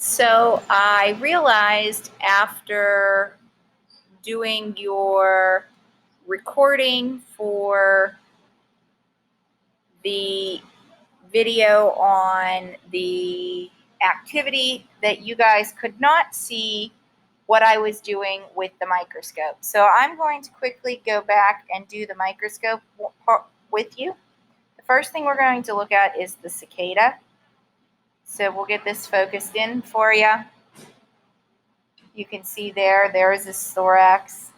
So I realized after doing your recording for the video on the activity that you guys could not see what I was doing with the microscope. So I'm going to quickly go back and do the microscope with you. The first thing we're going to look at is the cicada. So we'll get this focused in for you. You can see there is his thorax.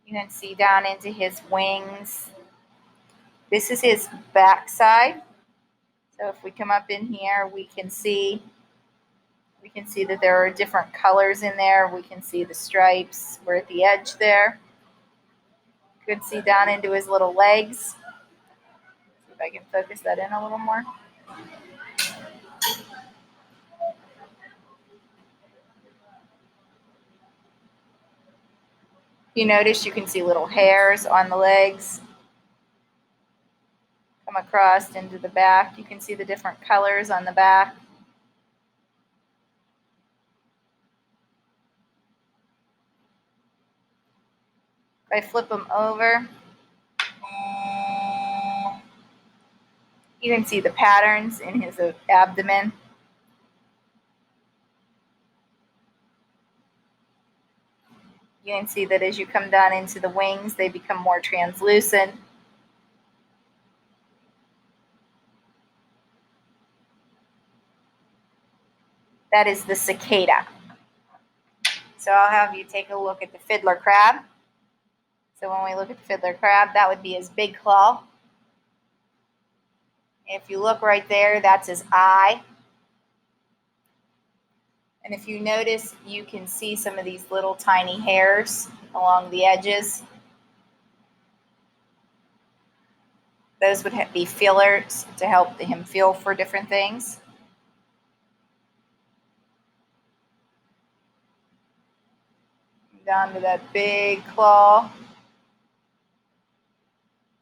You can see down into his wings. This is his backside. So if we come up in here, we can see that there are different colors in there. We can see the stripes. We're at the edge there. You can see down into his little legs. See if I can focus that in a little more. You notice you can see little hairs on the legs come across into the back. You can see the different colors on the back. If I flip them over, you can see the patterns in his abdomen. You can see that as you come down into the wings, they become more translucent. That is the cicada. So I'll have you take a look at the fiddler crab. So when we look at the fiddler crab, that would be his big claw. If you look right there, that's his eye. And if you notice, you can see some of these little tiny hairs along the edges. Those would be feelers to help him feel for different things. Down to that big claw.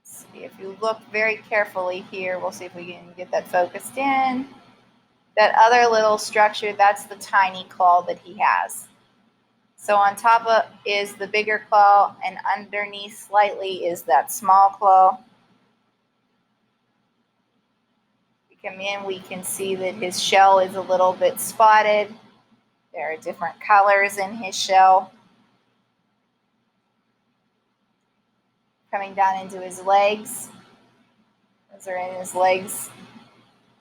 See, if you look very carefully here, we'll see if we can get that focused in. That other little structure, that's the tiny claw that he has. So on top of is the bigger claw, and underneath slightly is that small claw. We come in, we can see that his shell is a little bit spotted. There are different colors in his shell. Coming down into his legs. Those are in his legs.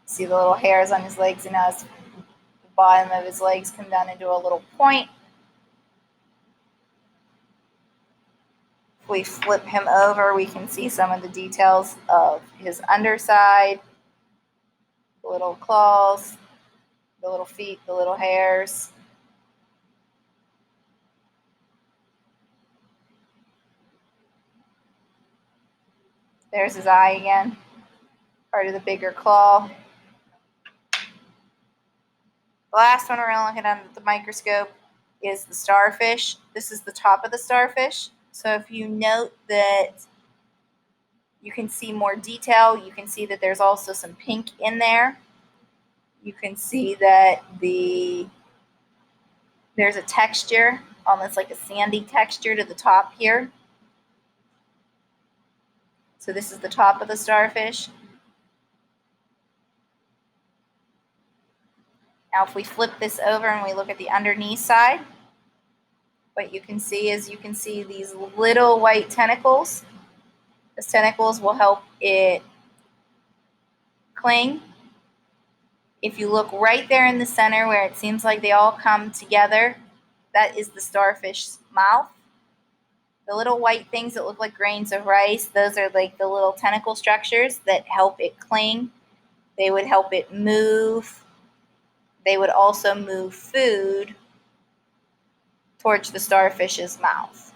See the little hairs on his legs, and now the bottom of his legs come down into a little point. If we flip him over, we can see some of the details of his underside, the little claws, the little feet, the little hairs. There's his eye again, part of the bigger claw. The last one we're going to look at under the microscope is the starfish. This is the top of the starfish. So if you note that you can see more detail, you can see that there's also some pink in there. You can see that there's a texture, almost like a sandy texture to the top here. So this is the top of the starfish. Now if we flip this over and we look at the underneath side, what you can see is you can see these little white tentacles. Those tentacles will help it cling. If you look right there in the center where it seems like they all come together, that is the starfish's mouth. The little white things that look like grains of rice, those are like the little tentacle structures that help it cling. They would help it move. They would also move food towards the starfish's mouth.